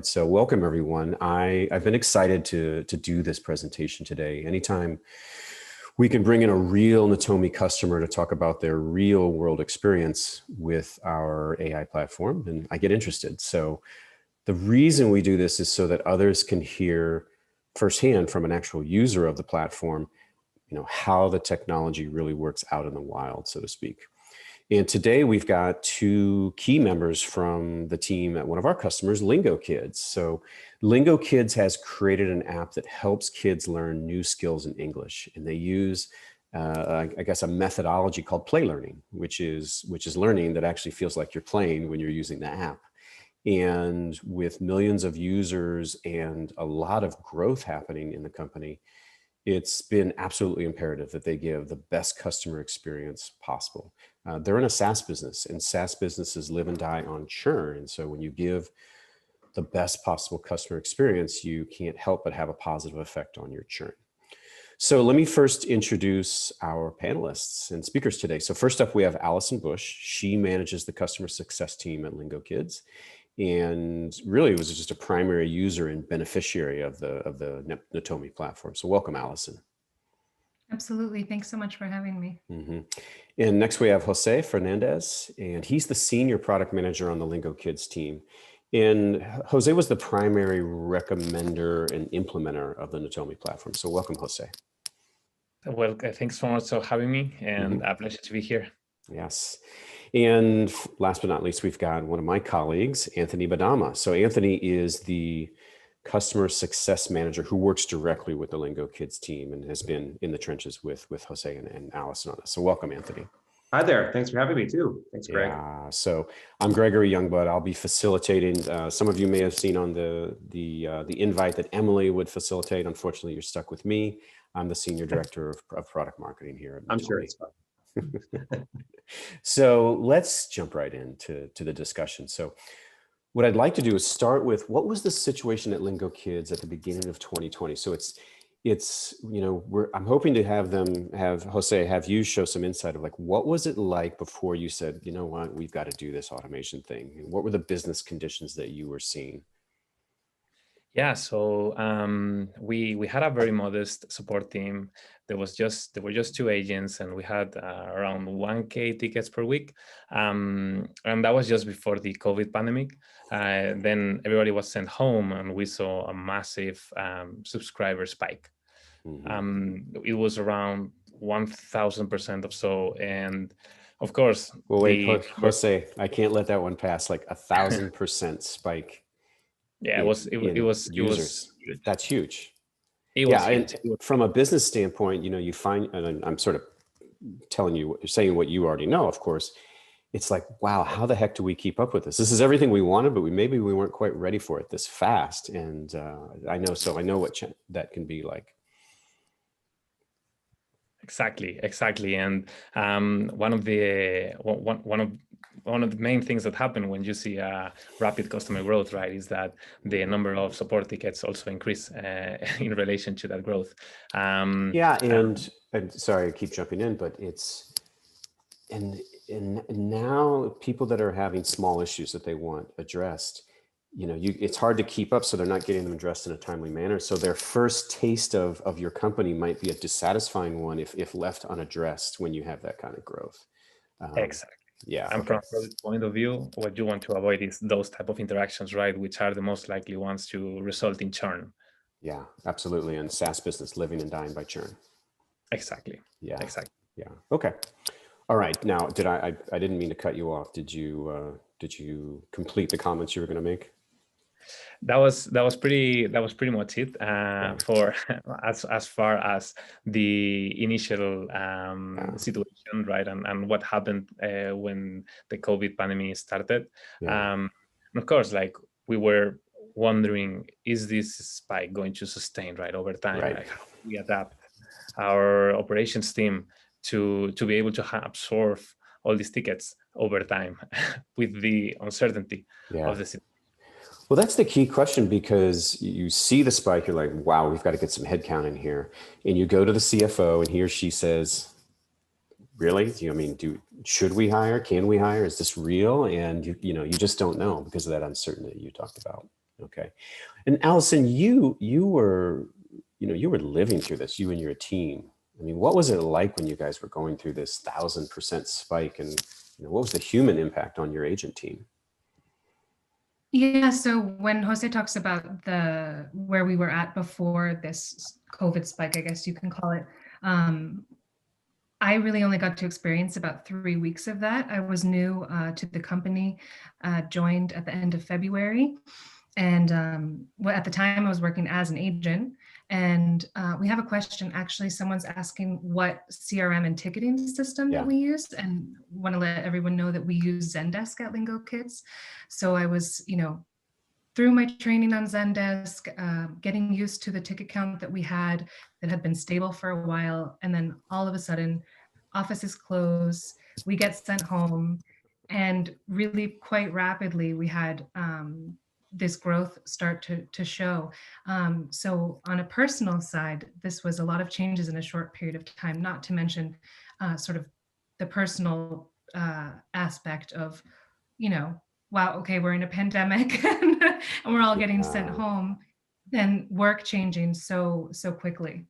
So welcome everyone. I've been excited to do this presentation today. Anytime we can bring in a real Netomi customer to talk about their real world experience with our AI platform, and I get interested. So the reason we do this is so that others can hear firsthand from an actual user of the platform, how the technology really works out in the wild, so to speak. And today we've got two key members from the team at one of our customers, Lingokids. So Lingokids has created an app that helps kids learn new skills in English. And they use, I guess, a methodology called play learning, which is learning that actually feels like you're playing when you're using the app. And with millions of users and a lot of growth happening in the company, it's been absolutely imperative that they give the best customer experience possible. They're in a SaaS business, and SaaS businesses live and die on churn. And so when you give the best possible customer experience, you can't help but have a positive effect on your churn. So let me first introduce our panelists and speakers today. So first up, we have Allison Bush. She manages the customer success team at Lingokids, and really was just a primary user and beneficiary of the Netomi platform. So welcome, Allison. Absolutely. Thanks so much for having me. And next we have Jose Fernandez, and he's the senior product manager on the Lingokids team. And Jose was the primary recommender and implementer of the Netomi platform. So welcome, Jose. Well, thanks so much for having me, and a pleasure to be here. Yes. And last but not least, we've got one of my colleagues, Anthony Badama. So Anthony is the customer success manager who works directly with the Lingokids team and has been in the trenches with Jose and Allison on this. So welcome, Anthony. Hi there. Thanks for having me too. Thanks, Greg. Yeah. So I'm Gregory Youngblood. I'll be facilitating. Some of you may have seen on the invite that Emily would facilitate. Unfortunately, you're stuck with me. I'm the senior director of product marketing here at Netomi. I'm sure it's fun. So let's jump right into the discussion. So what I'd like to do is start with what was the situation at Lingokids at the beginning of 2020. So I'm hoping to have Jose have you show some insight of like, what was it like before you said, you know what, we've got to do this automation thing? What were the business conditions that you were seeing? Yeah, so we had a very modest support team. There were just 2 agents, and we had around 1K tickets per week, and that was just before the COVID pandemic. Then everybody was sent home, and we saw a massive subscriber spike. It was around 1,000% or so, and of course. Well, wait, Jose, I can't let that one pass. Like 1,000% spike. Yeah, it was users. That's huge. It was huge. And from a business standpoint, you find, and I'm sort of telling you, saying what you already know, of course, it's like, wow, how the heck do we keep up with this? This is everything we wanted, but maybe we weren't quite ready for it this fast. And I know what that can be like. Exactly. And one of the main things that happen when you see a rapid customer growth, right, is that the number of support tickets also increase in relation to that growth. Yeah, and sorry, I keep jumping in, but it's and now people that are having small issues that they want addressed, it's hard to keep up, so they're not getting them addressed in a timely manner. So their first taste of your company might be a dissatisfying one if left unaddressed when you have that kind of growth. Exactly. Yeah. And from a product point of view, what you want to avoid is those type of interactions, right, which are the most likely ones to result in churn. Yeah, absolutely. And SaaS business living and dying by churn. Exactly. Yeah. Exactly. Yeah. Okay. All right. Now, I didn't mean to cut you off. Did you complete the comments you were going to make? That was pretty much it for as far as the initial situation, right, and what happened when the COVID pandemic started. And of course, like, we were wondering, is this spike going to sustain, right, over time? Right. Like, how do we adapt our operations team to be able to absorb all these tickets over time with the uncertainty of the situation? Well, that's the key question, because you see the spike, you're like, wow, we've got to get some headcount in here. And you go to the CFO and he or she says, really? Should we hire? Can we hire? Is this real? And you just don't know because of that uncertainty you talked about. Okay. And Allison, you were, you were living through this, you and your team. I mean, what was it like when you guys were going through this 1,000% spike, and what was the human impact on your agent team? Yeah, so when Jose talks about where we were at before this COVID spike, I guess you can call it, I really only got to experience about 3 weeks of that. I was new to the company, joined at the end of February. And at the time I was working as an agent. And we have a question, actually, someone's asking what CRM and ticketing system Yeah. that we use, and want to let everyone know that we use Zendesk at Lingokids. So I was, through my training on Zendesk, getting used to the ticket count that we had that had been stable for a while. And then all of a sudden, offices close, we get sent home, and really quite rapidly, we had this growth start to show. So on a personal side, this was a lot of changes in a short period of time, not to mention sort of the personal aspect of, wow, okay, we're in a pandemic and we're all getting sent home, and work changing so quickly.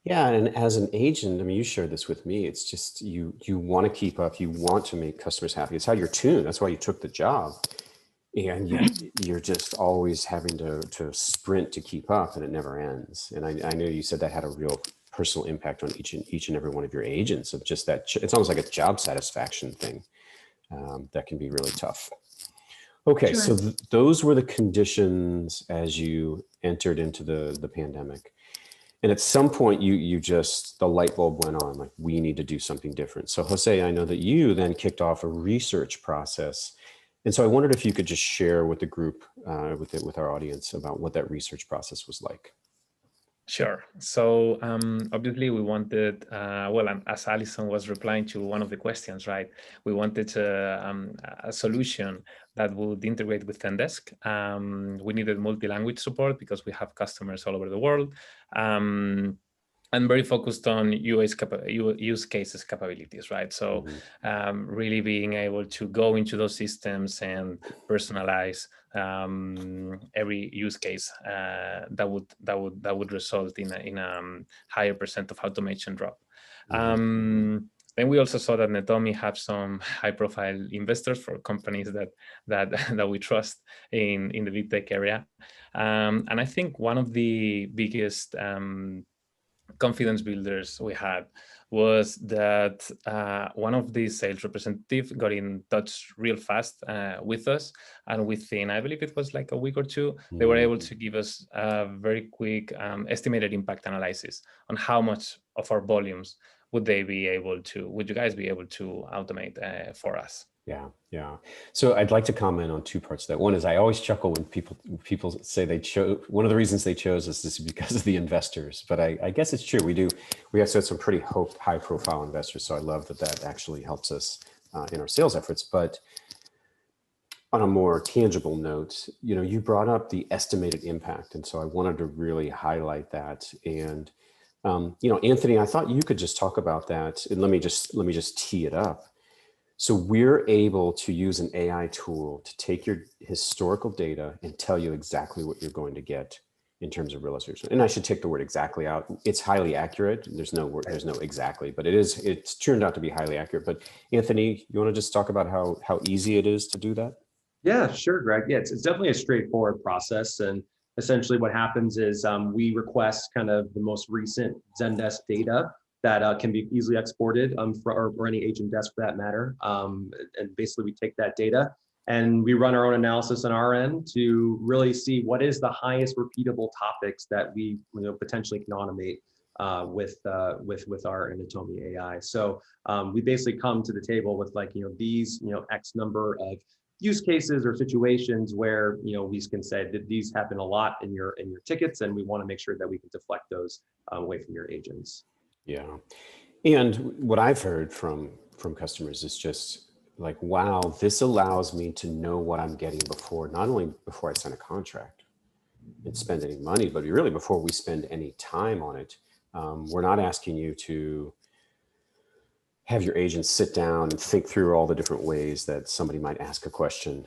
Yeah, and as an agent, I mean, you shared this with me. It's just you want to keep up, you want to make customers happy. It's how you're tuned. That's why you took the job. And you're just always having to sprint to keep up, and it never ends. And I know you said that had a real personal impact on each and every one of your agents, of just that it's almost like a job satisfaction thing that can be really tough. Okay, Sure. so those were the conditions as you entered into the pandemic. And at some point you just, the light bulb went on, like, we need to do something different. So Jose, I know that you then kicked off a research process. And so I wondered if you could just share with the group, with our audience, about what that research process was like. Sure. So obviously we wanted, well, and as Alison was replying to one of the questions, right? We wanted a solution that would integrate with Zendesk. We needed multi-language support because we have customers all over the world. And very focused on use cases capabilities, right? So really being able to go into those systems and personalize every use case that would result in a higher percent of automation drop. Then we also saw that Netomi have some high-profile investors for companies that we trust in the big tech area, and I think one of the biggest confidence builders we had was that one of the sales representatives got in touch real fast with us, and within, I believe it was like a week or two, they were able to give us a very quick estimated impact analysis on how much of our volumes would you guys be able to automate for us. Yeah. So I'd like to comment on two parts of that. One is, I always chuckle when people say they chose, one of the reasons they chose us is because of the investors, but I guess it's true. We have some pretty high profile investors. So I love that actually helps us in our sales efforts. But on a more tangible note, you brought up the estimated impact. And so I wanted to really highlight that. And Anthony, I thought you could just talk about that. And let me just tee it up. So we're able to use an AI tool to take your historical data and tell you exactly what you're going to get in terms of real estate. And I should take the word exactly out. It's highly accurate. There's no exactly, but it's turned out to be highly accurate. But Anthony, you want to just talk about how easy it is to do that? Yeah, sure, Greg. Yeah, it's definitely a straightforward process. And essentially what happens is we request kind of the most recent Zendesk data that can be easily exported for any agent desk for that matter. And basically we take that data and we run our own analysis on our end to really see what is the highest repeatable topics that we potentially can automate with our Netomi AI. So we basically come to the table with these X number of use cases or situations where we can say that these happen a lot in your tickets, and we want to make sure that we can deflect those away from your agents. Yeah. And what I've heard from customers is just like, wow, this allows me to know what I'm getting not only before I sign a contract and spend any money, but really before we spend any time on it. We're not asking you to have your agents sit down and think through all the different ways that somebody might ask a question.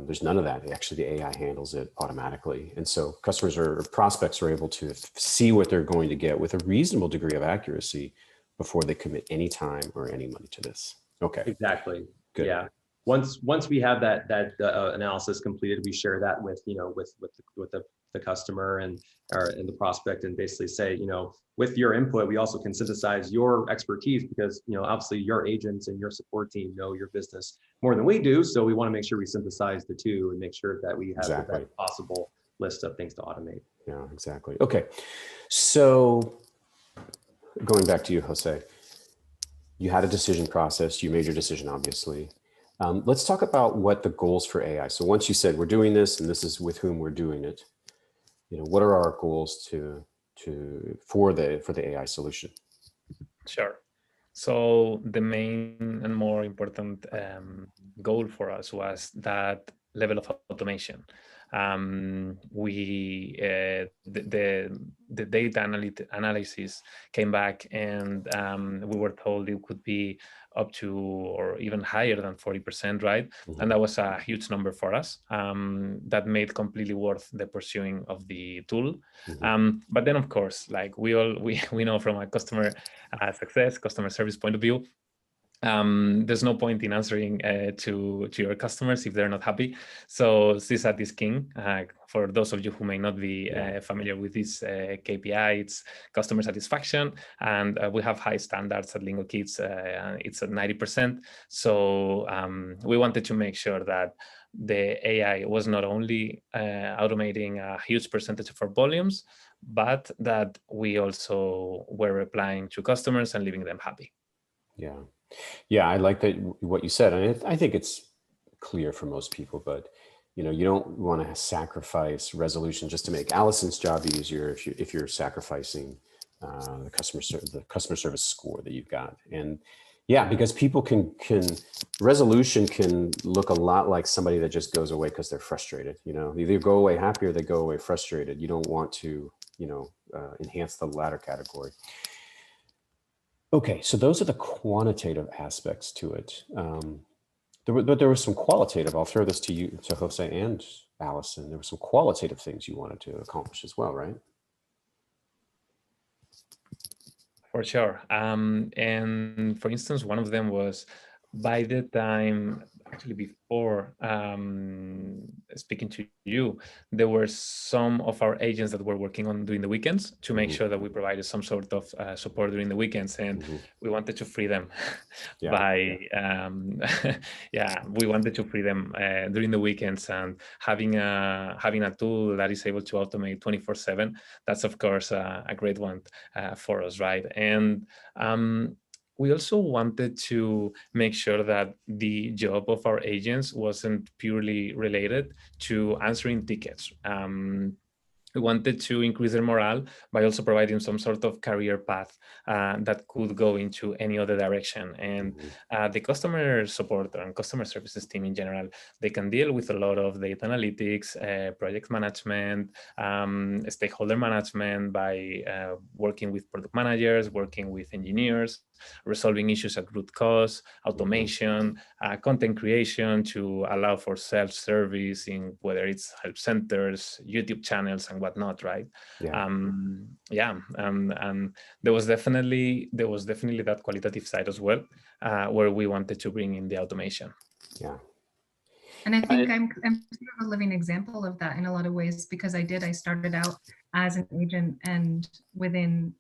There's none of that. Actually, the AI handles it automatically. And so customers or prospects are able to see what they're going to get with a reasonable degree of accuracy before they commit any time or any money to this. Okay. Exactly. Good. Yeah. Once we have that analysis completed, we share that with the customer and the prospect, and basically say, with your input, we also can synthesize your expertise, because obviously your agents and your support team know your business more than we do. So we want to make sure we synthesize the two and make sure that we have the best possible list of things to automate. Yeah, exactly. Okay. So going back to you, Jose, you had a decision process. You made your decision, obviously. Let's talk about what the goals for AI. So once you said we're doing this and this is with whom we're doing it, what are our goals for the AI solution? Sure. So the main and more important goal for us was that level of automation. The data analysis came back, and we were told it could be up to or even higher than 40%, right? Mm-hmm. And that was a huge number for us. That made completely worth the pursuing of the tool. Mm-hmm. But then, of course, like we know from a customer success, customer service point of view, there's no point in answering to your customers if they're not happy. So CSAT is king. For those of you who may not be familiar with this KPI, it's customer satisfaction, and we have high standards at Lingokids. It's at 90%. So we wanted to make sure that the AI was not only automating a huge percentage of our volumes, but that we also were replying to customers and leaving them happy. Yeah. Yeah, I like that what you said. And I think it's clear for most people, but you don't want to sacrifice resolution just to make Allison's job easier if you're sacrificing the customer service score that you've got. And yeah, because people can resolution can look a lot like somebody that just goes away because they're frustrated. They either go away happy or they go away frustrated. You don't want to enhance the latter category. Okay, so those are the quantitative aspects to it. But there was some qualitative. I'll throw this to you, to Jose and Allison. There were some qualitative things you wanted to accomplish as well, right? For sure. And for instance, one of them was by the time, actually before speaking to you, there were some of our agents that were working on during the weekends to make sure that we provided some sort of support during the weekends, and we wanted to free them we wanted to free them during the weekends, and having a tool that is able to automate 24/7, that's of course a great one for us, right? And we also wanted to make sure that the job of our agents wasn't purely related to answering tickets. We wanted to increase their morale by also providing some sort of career path that could go into any other direction. And the customer support and customer services team in general, they can deal with a lot of data analytics, project management, stakeholder management by working with product managers, working with engineers, resolving issues at root cause, automation, content creation to allow for self-service in whether it's help centers, YouTube channels, and whatnot, right? And there was definitely that qualitative side as well, where we wanted to bring in the automation. Yeah. And I think I'm sort of a living example of that in a lot of ways, because I started out as an agent, and within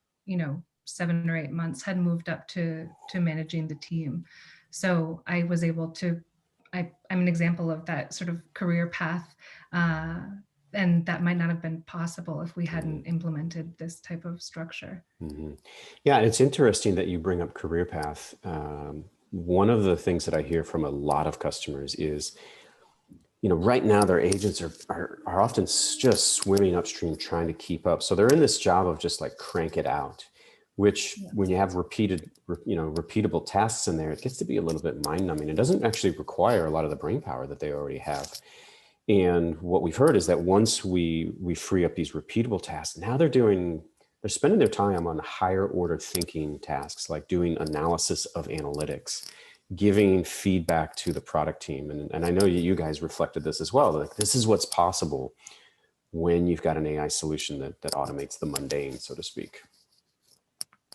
7 or 8 months had moved up to managing the team. So I was able to, I'm an example of that sort of career path. And that might not have been possible if we hadn't implemented this type of structure. Yeah, it's interesting that you bring up career path. One of the things that I hear from a lot of customers is, right now their agents are often just swimming upstream trying to keep up. So they're in this job of just like crank it out, which when you have repeatable tasks in there, it gets to be a little bit mind numbing. It doesn't actually require a lot of the brain power that they already have. And what we've heard is that once we free up these repeatable tasks, now they're they're spending their time on higher order thinking tasks, like doing analysis of analytics, giving feedback to the product team. And I know you guys reflected this as well. Like, this is what's possible when you've got an AI solution that automates the mundane, so to speak.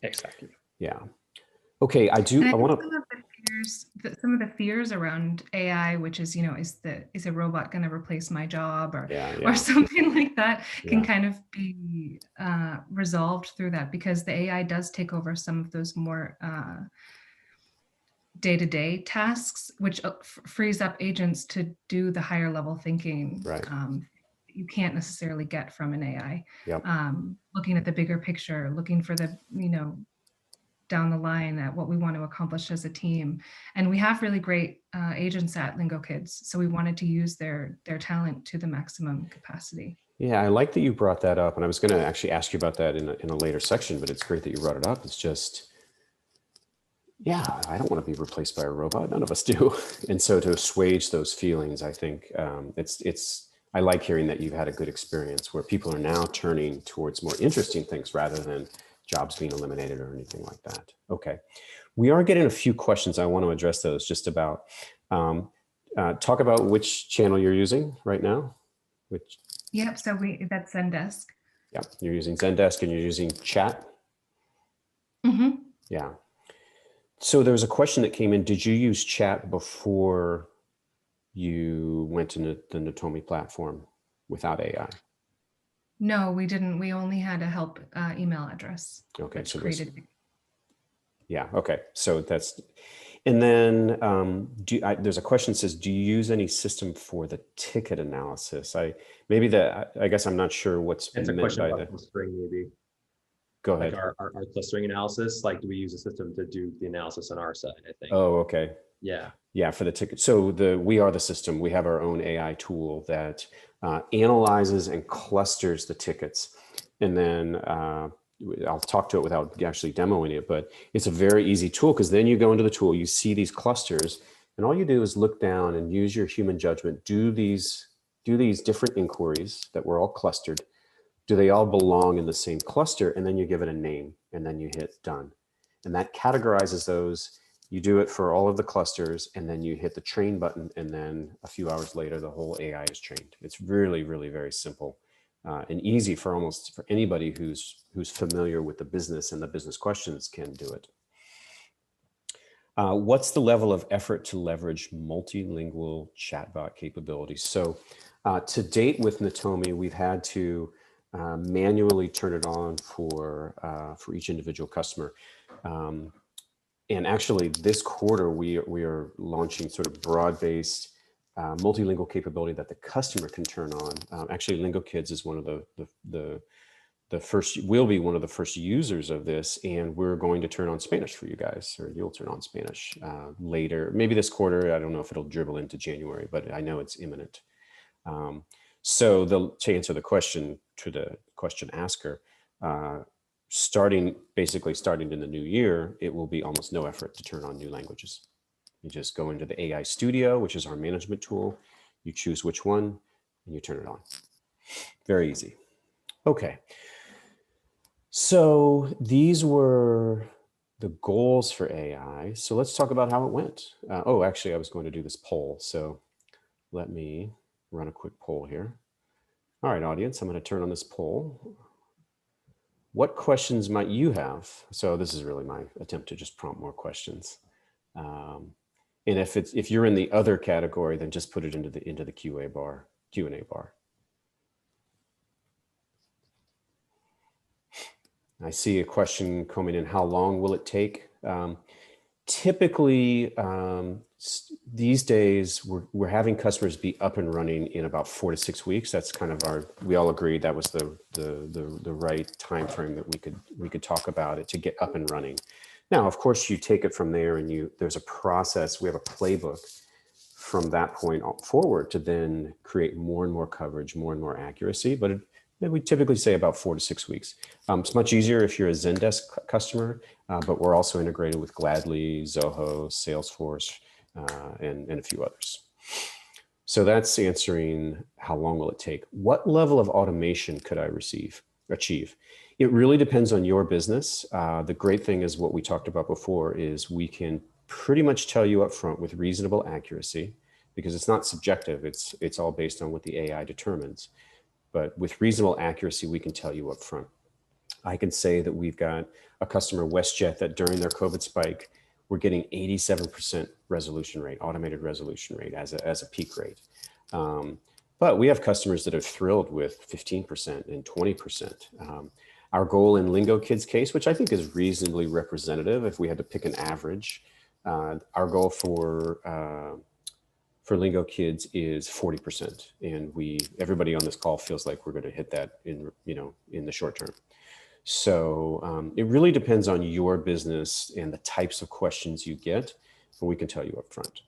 Exactly. Yeah. Okay, I want to. Some of the fears around AI, which is, is a robot going to replace my job or something like that, can kind of be resolved through that, because the AI does take over some of those more day-to-day tasks, which frees up agents to do the higher level thinking. Right. You can't necessarily get from an AI. Yep. Looking at the bigger picture, looking for the, down the line at what we want to accomplish as a team. And we have really great agents at Lingokids, so we wanted to use their talent to the maximum capacity. Yeah, I like that you brought that up, and I was going to actually ask you about that in a later section, but it's great that you brought it up. It's just, yeah, I don't want to be replaced by a robot. None of us do. And so to assuage those feelings, I think I like hearing that you've had a good experience where people are now turning towards more interesting things rather than jobs being eliminated or anything like that. Okay. We are getting a few questions. I want to address those just about, talk about which channel you're using right now. Yep, so that's Zendesk. Yeah, you're using Zendesk and you're using chat. Mm-hmm. Yeah. So there was a question that came in. Did you use chat before you went to the Netomi platform without AI? No, we didn't. We only had a help email address. Okay, so created. Yeah. Okay. So that's, and then there's a question that says, do you use any system for the ticket analysis? I guess I'm not sure what's It's a meant question by about that. clustering, maybe. Go ahead. Like our clustering analysis, like, do we use a system to do the analysis on our side, I think. Oh, okay. Yeah. Yeah, for the ticket. So we are the system. We have our own AI tool that analyzes and clusters the tickets. And then I'll talk to it without actually demoing it, but it's a very easy tool, because then you go into the tool, you see these clusters, and all you do is look down and use your human judgment. Do these different inquiries that were all clustered. Do they all belong in the same cluster? And then you give it a name, and then you hit done. And that categorizes those. You do it for all of the clusters, and then you hit the train button, and then a few hours later, the whole AI is trained. It's really, really very simple and easy for anybody who's familiar with the business and the business questions can do it. What's the level of effort to leverage multilingual chatbot capabilities? So to date with Netomi, we've had to manually turn it on for each individual customer. And actually this quarter, we are launching sort of broad-based multilingual capability that the customer can turn on. Actually, Lingokids is one of the first, will be one of the first users of this, and we're going to turn on Spanish for you guys, or you'll turn on Spanish later, maybe this quarter. I don't know if it'll dribble into January, but I know it's imminent. So to answer the question to the question asker, basically starting in the new year, it will be almost no effort to turn on new languages. You just go into the AI Studio, which is our management tool. You choose which one and you turn it on. Very easy. Okay. So these were the goals for AI. So let's talk about how it went. Oh, actually, I was going to do this poll. So let me run a quick poll here. All right, audience, I'm going to turn on this poll. What questions might you have? So this is really my attempt to just prompt more questions. And if you're in the other category, then just put it into the Q&A bar. I see a question coming in. How long will it take? Typically, these days, we're having customers be up and running in about 4 to 6 weeks. That's kind of we all agreed that was the right time frame that we could talk about it to get up and running. Now, of course, you take it from there, and there's a process. We have a playbook from that point forward to then create more and more coverage, more and more accuracy. But we typically say about 4 to 6 weeks. It's much easier if you're a Zendesk customer, but we're also integrated with Gladly, Zoho, Salesforce, and a few others. So that's answering how long will it take. What level of automation could I receive? achieve. It really depends on your business. The great thing is what we talked about before is we can pretty much tell you up front with reasonable accuracy, because it's not subjective. It's all based on what the AI determines. But with reasonable accuracy, we can tell you up front. I can say that we've got a customer, WestJet, that during their COVID spike, we're getting 87% resolution rate, automated resolution rate as a peak rate. But we have customers that are thrilled with 15% and 20%. Our goal in Lingokids case, which I think is reasonably representative, if we had to pick an average, our goal for Lingokids is 40%, and everybody on this call feels like we're going to hit that in the short term. So it really depends on your business and the types of questions you get, but we can tell you up front.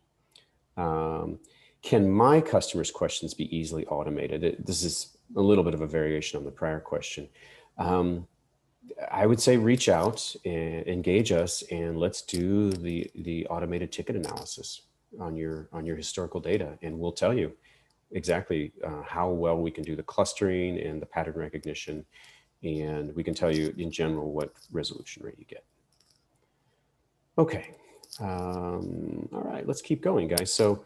Can my customers' questions be easily automated? This is a little bit of a variation on the prior question. I would say reach out and engage us, and let's do the automated ticket analysis on your historical data, and we'll tell you exactly how well we can do the clustering and the pattern recognition, and we can tell you in general what resolution rate you get. Okay, all right, let's keep going, guys. So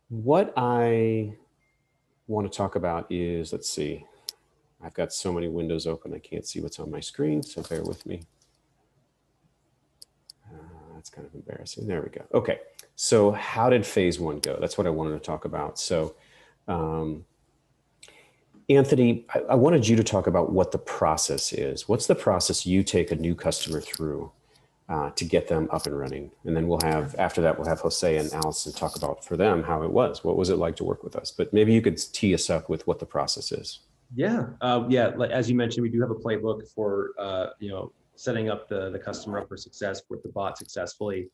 what I want to talk about is, let's see, I've got so many windows open, I can't see what's on my screen, so bear with me. That's kind of embarrassing. There we go. Okay, so how did phase one go? That's what I wanted to talk about. So Anthony, I wanted you to talk about what the process is. What's the process you take a new customer through to get them up and running? And then after that, we'll have Jose and Allison talk about for them how it was. What was it like to work with us? But maybe you could tee us up with what the process is. Yeah, like, as you mentioned, we do have a playbook for setting up the customer up for success with the bot successfully.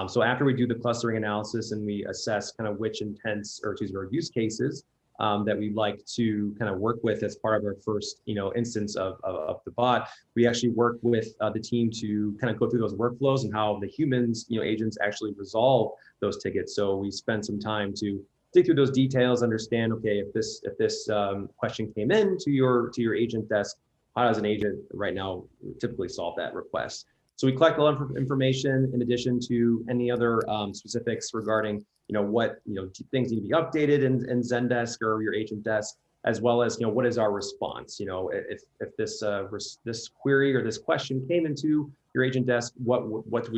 So after we do the clustering analysis and we assess kind of which intents or use cases that we'd like to kind of work with as part of our first instance of the bot, we actually work with the team to kind of go through those workflows and how the humans, agents actually resolve those tickets. So we spend some time to dig through those details, understand, okay, if this question came in to your agent desk, how does an agent right now typically solve that request? So we collect a lot of information in addition to any other specifics regarding what things need to be updated in Zendesk or your agent desk, as well as what is our response. If this query or this question came into your agent desk, what would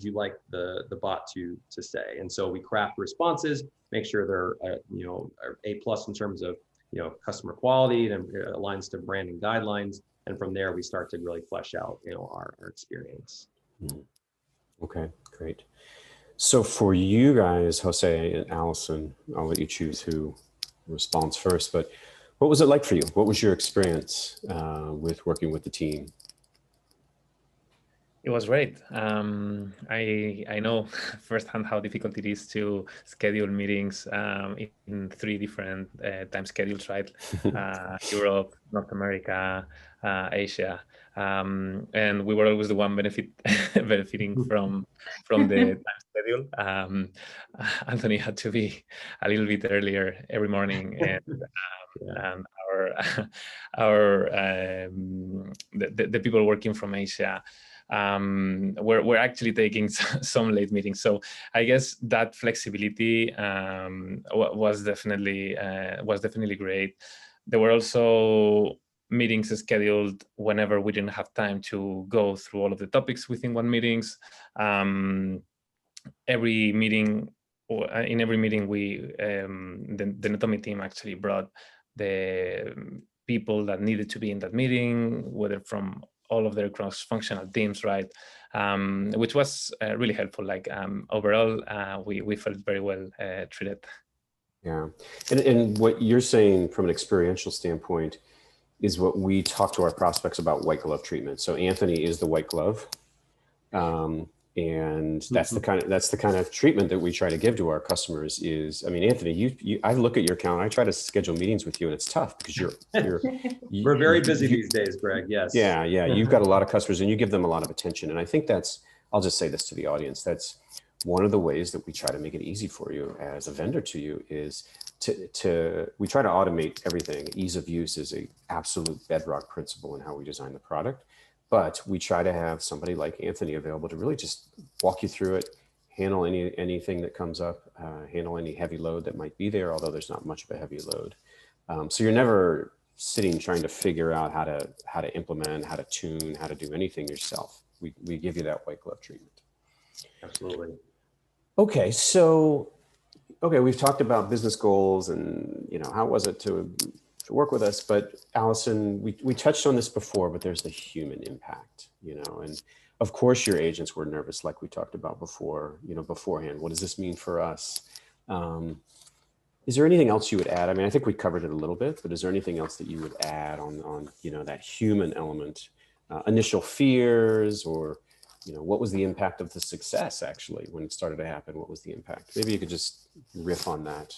you like the bot to say? And so we craft responses, make sure they're A+ in terms of customer quality and aligns to branding guidelines. And from there, we start to really flesh out our experience. Okay, great. So for you guys, Jose and Allison, I'll let you choose who responds first, but what was it like for you? What was your experience with working with the team? It was great. I know firsthand how difficult it is to schedule meetings in 3 different time schedules, right? Europe, North America, Asia, and we were always the one benefiting from the time schedule. Anthony had to be a little bit earlier every morning, and the people working from Asia. We're actually taking some late meetings, so I guess that flexibility was definitely great. There were also meetings scheduled whenever we didn't have time to go through all of the topics within one meetings. In every meeting, we the Netomi team actually brought the people that needed to be in that meeting, whether from all of their cross-functional teams, right? Which was really helpful. Like overall, we felt very well treated. Yeah, and what you're saying from an experiential standpoint is what we talk to our prospects about: white glove treatment. So Anthony is the white glove, and that's the kind of treatment that we try to give to our customers. Is, I mean, Anthony, I look at your calendar. I try to schedule meetings with you, and it's tough because we're very busy these days, Greg. Yes. Yeah. You've got a lot of customers, and you give them a lot of attention. And I think I'll just say this to the audience. That's one of the ways that we try to make it easy for you as a vendor to you is we try to automate everything. Ease of use is a absolute bedrock principle in how we design the product, but we try to have somebody like Anthony available to really just walk you through it, handle anything that comes up, handle any heavy load that might be there, although there's not much of a heavy load. So you're never sitting trying to figure out how to implement, how to tune, how to do anything yourself. We give you that white glove treatment. Absolutely. Okay, so we've talked about business goals and how was it to work with us, but Allison, we touched on this before, but there's the human impact, and of course your agents were nervous, like we talked about before, beforehand. What does this mean for us? Is there anything else you would add? I mean, I think we covered it a little bit, but is there anything else that you would add on that human element, initial fears, or what was the impact of the success actually when it started to happen? What was the impact? Maybe you could just riff on that.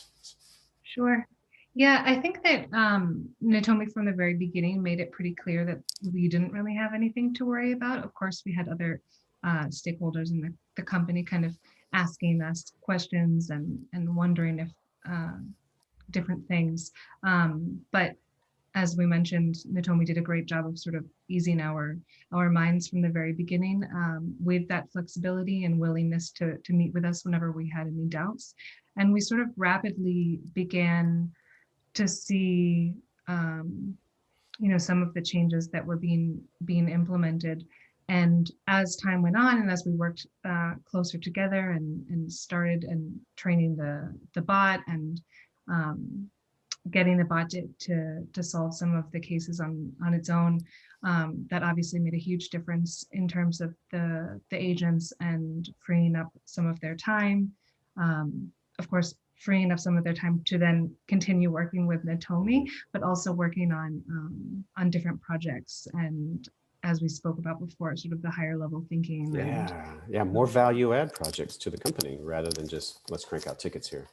Sure. Yeah, I think that Netomi from the very beginning made it pretty clear that we didn't really have anything to worry about. Of course, we had other stakeholders in the company kind of asking us questions and wondering if different things. But as we mentioned, Netomi did a great job of sort of easing our minds from the very beginning with that flexibility and willingness to meet with us whenever we had any doubts. And we sort of rapidly began to see, some of the changes that were being implemented. And as time went on, and as we worked closer together and started and training the bot and getting the bot to solve some of the cases on its own, that obviously made a huge difference in terms of the agents and freeing up some of their time. Of course, freeing up some of their time to then continue working with Netomi, but also working on different projects. And as we spoke about before, sort of the higher level thinking. Yeah, more value add projects to the company rather than just let's crank out tickets here.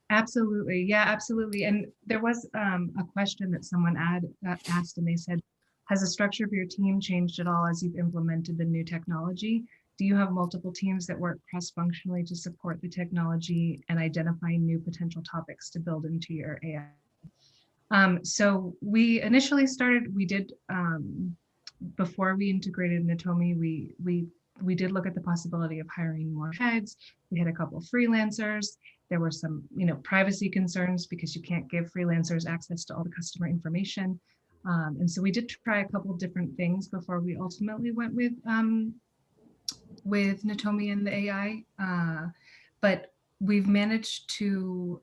Absolutely. Yeah, absolutely. And there was a question that someone asked, and they said, has the structure of your team changed at all as you've implemented the new technology? Do you have multiple teams that work cross-functionally to support the technology and identify new potential topics to build into your AI? So we initially started, we did, before we integrated Netomi, we did look at the possibility of hiring more heads. We had a couple of freelancers. There were some, privacy concerns because you can't give freelancers access to all the customer information. And so we did try a couple of different things before we ultimately went with Netomi and the AI. But we've managed to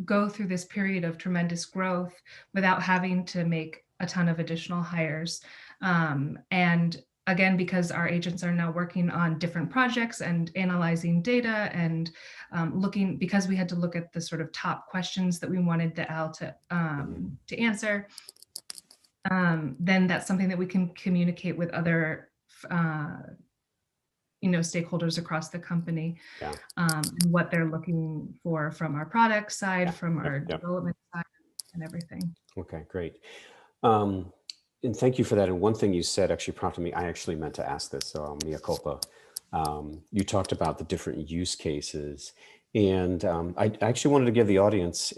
go through this period of tremendous growth without having to make a ton of additional hires. And again, because our agents are now working on different projects and analyzing data and because we had to look at the sort of top questions that we wanted the OWL to answer, then that's something that we can communicate with other stakeholders across the company, what they're looking for from our product side, from our development side, and everything. Okay, great. And thank you for that. And one thing you said actually prompted me. I actually meant to ask this, so mea culpa. You talked about the different use cases, and I actually wanted to give the audience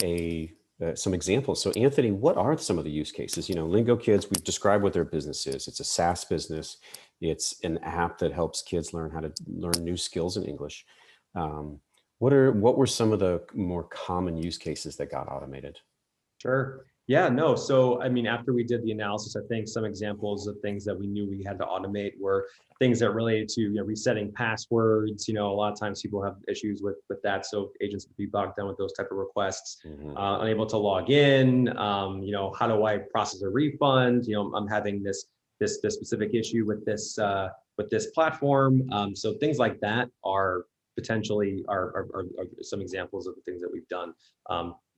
some examples. So Anthony, what are some of the use cases? Lingokids, we've described what their business is. It's a SaaS business. It's an app that helps kids learn how to learn new skills in English. What were some of the more common use cases that got automated? Sure. Yeah, no. So, I mean, after we did the analysis, I think some examples of things that we knew we had to automate were things that related to resetting passwords. A lot of times people have issues with that. So agents would be bogged down with those type of requests, unable to log in. How do I process a refund? I'm having this specific issue with this platform. So things like that are potentially are some examples of the things that we've done.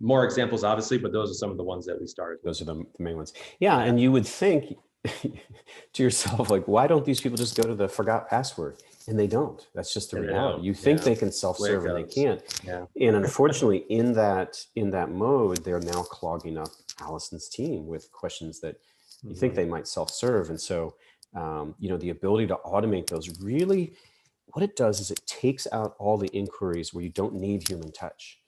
More examples, obviously, but those are some of the ones that we started. Those are the main ones. Yeah, and you would think to yourself, like, why don't these people just go to the forgot password? And they don't. That's just the reality. You think they can self-serve and they can't. Yeah. And unfortunately, in that mode, they're now clogging up Allison's team with questions that you think they might self-serve. And so, the ability to automate those really, what it does is it takes out all the inquiries where you don't need human touch.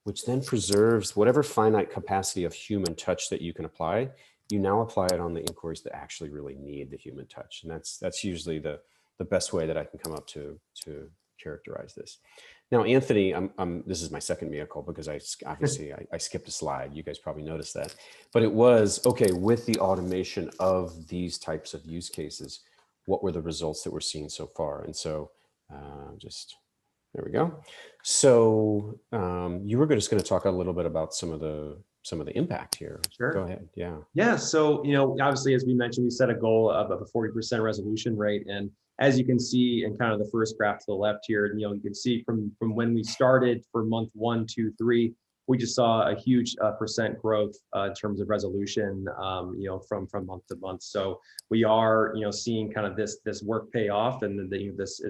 which then preserves whatever finite capacity of human touch that you can apply. You now apply it on the inquiries that actually really need the human touch. And that's usually the best way that I can come up to characterize this. Now, Anthony, this is my second mea culpa because I skipped a slide. You guys probably noticed that. But it was, okay, with the automation of these types of use cases, what were the results that we're seeing so far? And so there we go. So you were just going to talk a little bit about some of the impact here. Sure. Go ahead. Yeah. Yeah. So, obviously, as we mentioned, we set a goal of a 40% resolution rate. And as you can see in kind of the first graph to the left here, you can see from when we started for month 1, 2, 3, we just saw a huge percent growth in terms of resolution, from month to month. So we are, seeing kind of this work pay off, and this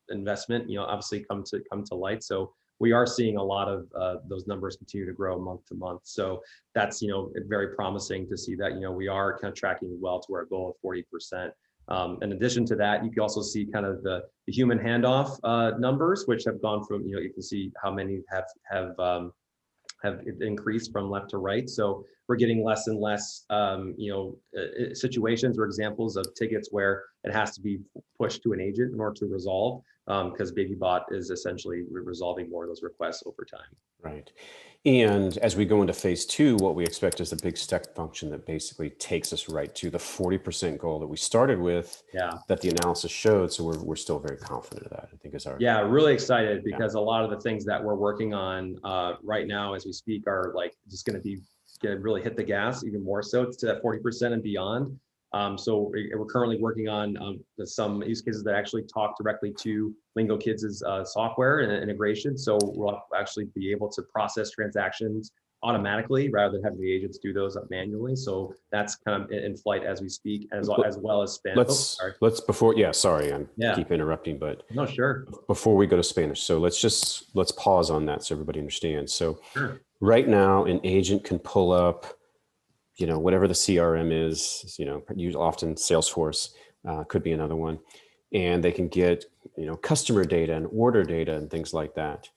investment, obviously come to light. So we are seeing a lot of those numbers continue to grow month to month. So that's, very promising to see that, we are kind of tracking well to our goal of 40%. In addition to that, you can also see kind of the human handoff numbers, which have gone from, you can see how many have increased from left to right. So we're getting less and less, situations or examples of tickets where it has to be pushed to an agent in order to resolve, because BabyBot is essentially resolving more of those requests over time. Right. And as we go into phase 2, what we expect is a big step function that basically takes us right to the 40% goal that we started with, that the analysis showed. So we're still very confident of that, I think is our. Yeah, really excited because a lot of the things that we're working on right now as we speak are like just going to really hit the gas even more so to that 40% and beyond. So we're currently working on some use cases that actually talk directly to Lingokids' software and integration. So we'll actually be able to process transactions automatically rather than having the agents do those up manually. So that's kind of in flight as we speak, as well as Spanish. Sorry, I keep interrupting, but no, sure. Before we go to Spanish, so let's pause on that so everybody understands. So right now, an agent can pull up, whatever the CRM is, often Salesforce could be another one, and they can get, customer data and order data and things like that.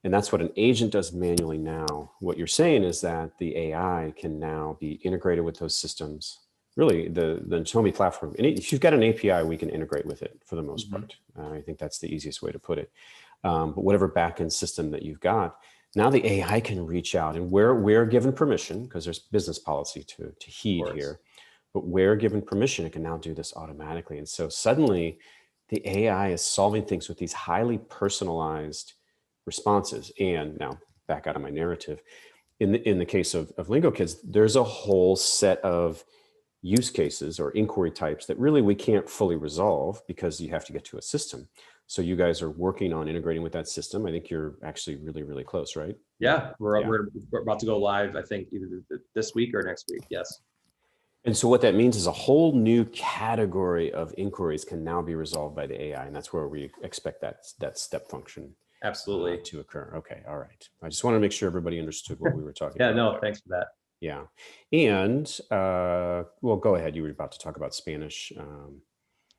And that's what an agent does manually now. What you're saying is that the AI can now be integrated with those systems. Really, the Netomi platform, and if you've got an API, we can integrate with it for the most part. I think that's the easiest way to put it. But whatever backend system that you've got, now the AI can reach out, and we're given permission, because there's business policy to heed here, but we're given permission, it can now do this automatically. And so suddenly the AI is solving things with these highly personalized responses. And now back out of my narrative, in the case of Lingokids, there's a whole set of use cases or inquiry types that really we can't fully resolve because you have to get to a system. So you guys are working on integrating with that system. I think you're actually really, really close, right? Yeah, we're about to go live, I think, either this week or next week. Yes. And so what that means is a whole new category of inquiries can now be resolved by the AI. And that's where we expect that step function to occur. Okay. All right. I just want to make sure everybody understood what we were talking about. No, thanks for that. Yeah. And well, go ahead. You were about to talk about Spanish.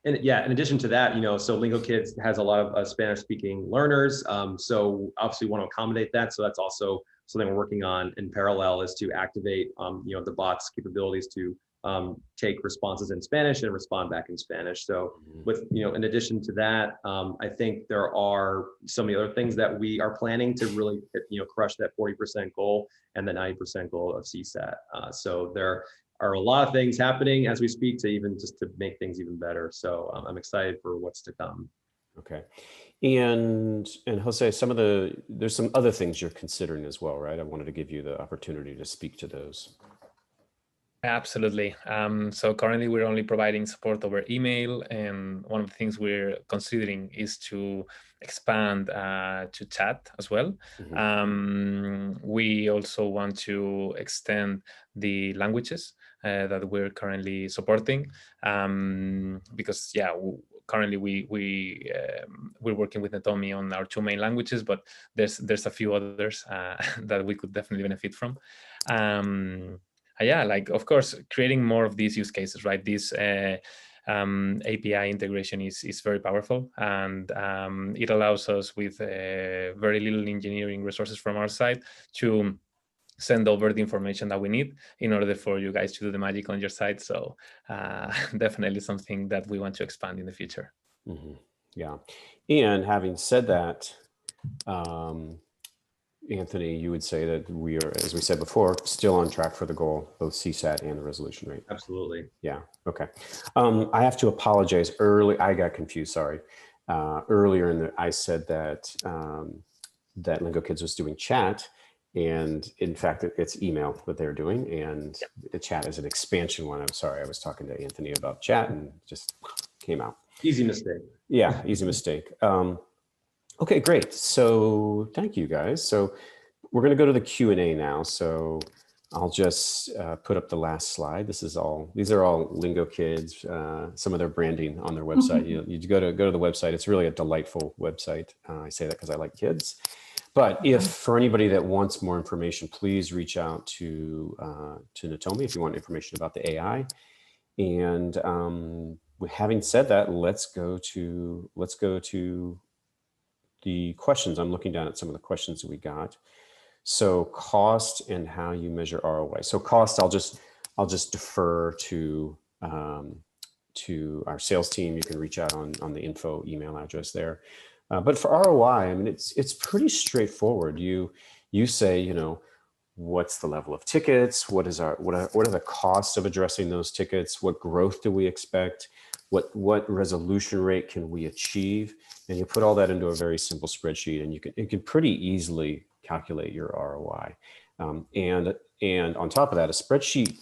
And in addition to that, so Lingokids has a lot of Spanish speaking learners. So obviously we want to accommodate that. So that's also something we're working on in parallel, is to activate, the bot's capabilities to take responses in Spanish and respond back in Spanish. So with, in addition to that, I think there are some of the other things that we are planning to really, crush that 40% goal and the 90% goal of CSAT. So there are a lot of things happening as we speak to make things even better. So I'm excited for what's to come. Okay. And Jose, there's some other things you're considering as well, right? I wanted to give you the opportunity to speak to those. Absolutely. So currently we're only providing support over email, and one of the things we're considering is to expand to chat as well. We also want to extend the languages that we're currently supporting, because currently we're working with Netomi on our 2 main languages, but there's a few others that we could definitely benefit from. Of course, creating more of these use cases, right? These API integration is very powerful, and it allows us with very little engineering resources from our side to send over the information that we need in order for you guys to do the magic on your side. So definitely something that we want to expand in the future. Mm-hmm. Yeah. And having said that, Anthony, you would say that we are, as we said before, still on track for the goal, both CSAT and the resolution rate. Absolutely. Yeah. Okay. I have to apologize early. I got confused. Sorry. Earlier I said that that Lingokids was doing chat, and in fact, it's email that they're doing, and the chat is an expansion one. I'm sorry. I was talking to Anthony about chat and just came out. Easy mistake. Yeah. Easy mistake. Okay, great. So thank you guys. So we're going to go to the Q&A now. So I'll just put up the last slide. These are all Lingokids, some of their branding on their website. You go to the website. It's really a delightful website. I say that because I like kids. But if for anybody that wants more information, please reach out to Netomi if you want information about the AI. And having said that, let's go to the questions. I'm looking down at some of the questions that we got. So cost and how you measure ROI. So cost, I'll just defer to our sales team. You can reach out on the info email address there. But for ROI, I mean, it's pretty straightforward. You say, what's the level of tickets? What are the costs of addressing those tickets? What growth do we expect? What resolution rate can we achieve? And you put all that into a very simple spreadsheet, and you can pretty easily calculate your ROI. And on top of that, a spreadsheet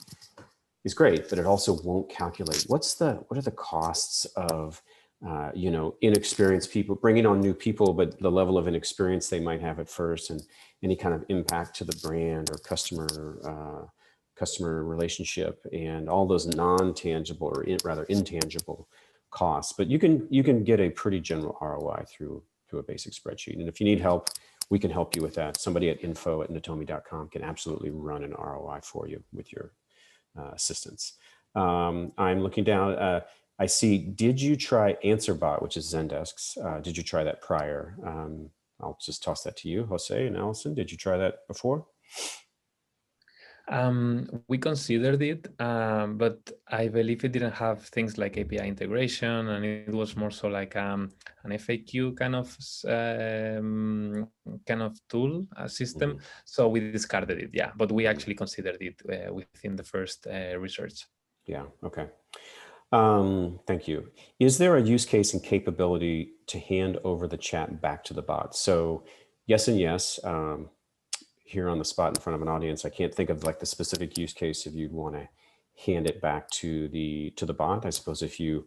is great, but it also won't calculate what are the costs of inexperienced people, bringing on new people, but the level of inexperience they might have at first, and any kind of impact to the brand or customer relationship, and all those non-tangible or rather intangible costs. But you can get a pretty general ROI through a basic spreadsheet. And if you need help, we can help you with that. Somebody at info@netomi.com can absolutely run an ROI for you with your assistance. I'm looking down. I see, did you try AnswerBot, which is Zendesk's? Did you try that prior? I'll just toss that to you, Jose and Allison. Did you try that before? We considered it, but I believe it didn't have things like API integration, and it was more so like an FAQ kind of tool system. Mm-hmm. So we discarded it, yeah. But we actually considered it within the first research. Yeah. Okay. Thank you. Is there a use case and capability to hand over the chat back to the bot? So yes and yes. Here on the spot in front of an audience, I can't think of like the specific use case if you'd want to hand it back to the bot. I suppose if you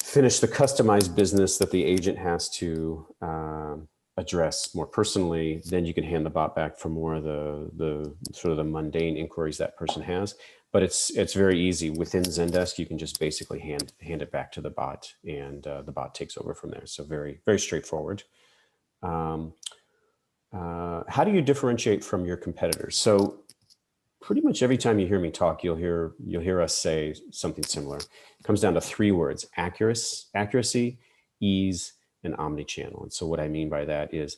finish the customized business that the agent has to address more personally, then you can hand the bot back for more of the sort of the mundane inquiries that person has. But it's very easy. Within Zendesk, you can just basically hand it back to the bot, and the bot takes over from there. So very, very straightforward. How do you differentiate from your competitors? So pretty much every time you hear me talk, you'll hear us say something similar. It comes down to 3 words: accuracy, ease, and omnichannel. And so what I mean by that is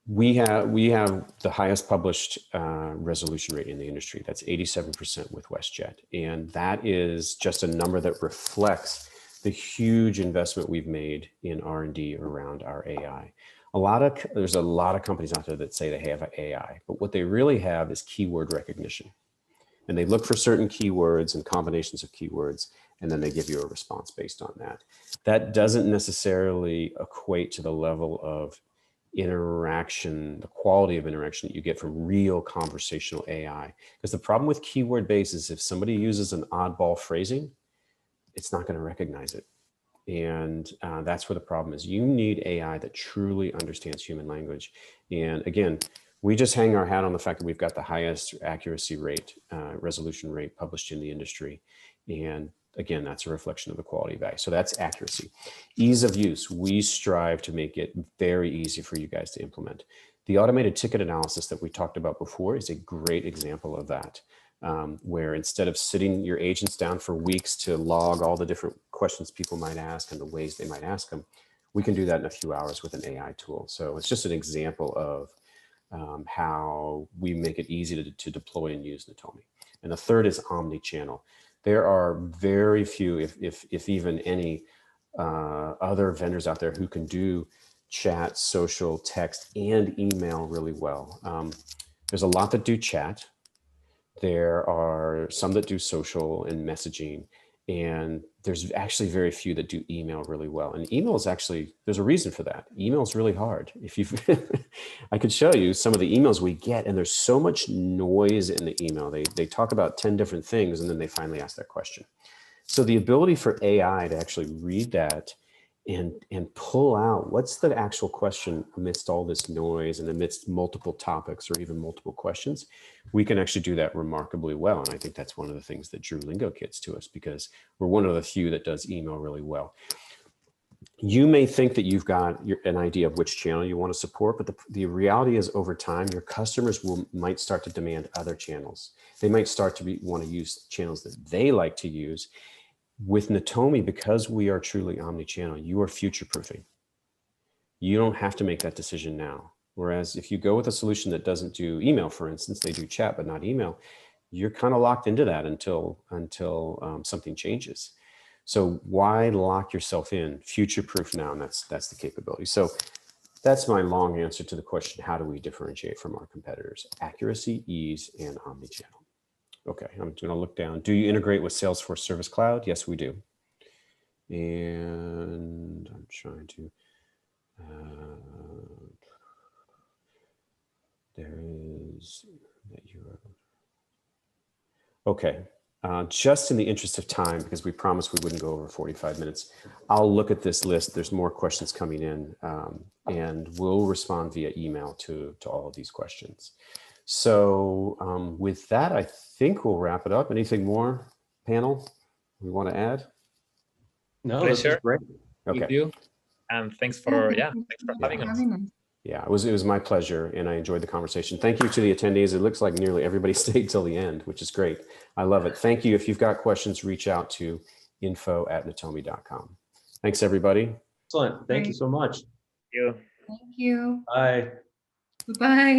we have the highest published resolution rate in the industry. That's 87% with WestJet. And that is just a number that reflects the huge investment we've made in R&D around our AI. There's a lot of companies out there that say they have AI, but what they really have is keyword recognition. And they look for certain keywords and combinations of keywords, and then they give you a response based on that. That doesn't necessarily equate to the level of interaction, the quality of interaction that you get from real conversational AI. Because the problem with keyword base is if somebody uses an oddball phrasing, it's not going to recognize it. And that's where the problem is. You need AI that truly understands human language. And again, we just hang our hat on the fact that we've got the highest accuracy rate, resolution rate published in the industry. And again, that's a reflection of the quality of AI. So that's accuracy. Ease of use. We strive to make it very easy for you guys to implement. The automated ticket analysis that we talked about before is a great example of that. where instead of sitting your agents down for weeks to log all the different questions people might ask and the ways they might ask them, we can do that in a few hours with an AI tool. So it's just an example of how we make it easy to deploy and use Netomi. And the third is omni-channel. There are very few, if even any, other vendors out there who can do chat, social, text, and email really well. There's a lot that do chat. There are some that do social and messaging, and there's actually very few that do email really well. And email is actually, there's a reason for that. Email is really hard. If you, I could show you some of the emails we get, and there's so much noise in the email. They talk about 10 different things, and then they finally ask that question. So the ability for AI to actually read that and pull out what's the actual question amidst all this noise and amidst multiple topics or even multiple questions, we can actually do that remarkably well. And I think that's one of the things that drew Lingokids to us, because we're one of the few that does email really well. You may think that you've got an idea of which channel you want to support, but the reality is over time, your customers might start to demand other channels. They might start to want to use channels that they like to use. With Netomi, because we are truly omni-channel, you are future-proofing. You don't have to make that decision now. Whereas if you go with a solution that doesn't do email, for instance, they do chat but not email, you're kind of locked into that until something changes. So why lock yourself in? Future-proof now, and that's the capability. So that's my long answer to the question: how do we differentiate from our competitors? Accuracy, ease, and omni-channel. Okay, I'm going to look down. Do you integrate with Salesforce Service Cloud? Yes, we do. And I'm trying to, there is that URL. Okay, just in the interest of time, because we promised we wouldn't go over 45 minutes, I'll look at this list. There's more questions coming in, and we'll respond via email to all of these questions. So with that, I think we'll wrap it up. Anything more, panel, we want to add? No, this is great. Okay. With you. And thanks for having us. Yeah, it was my pleasure, and I enjoyed the conversation. Thank you to the attendees. It looks like nearly everybody stayed till the end, which is great. I love it. Thank you. If you've got questions, reach out to info@netomi.com. Thanks, everybody. Excellent. Thank you so much. Thank you. Thank you. Bye. Bye.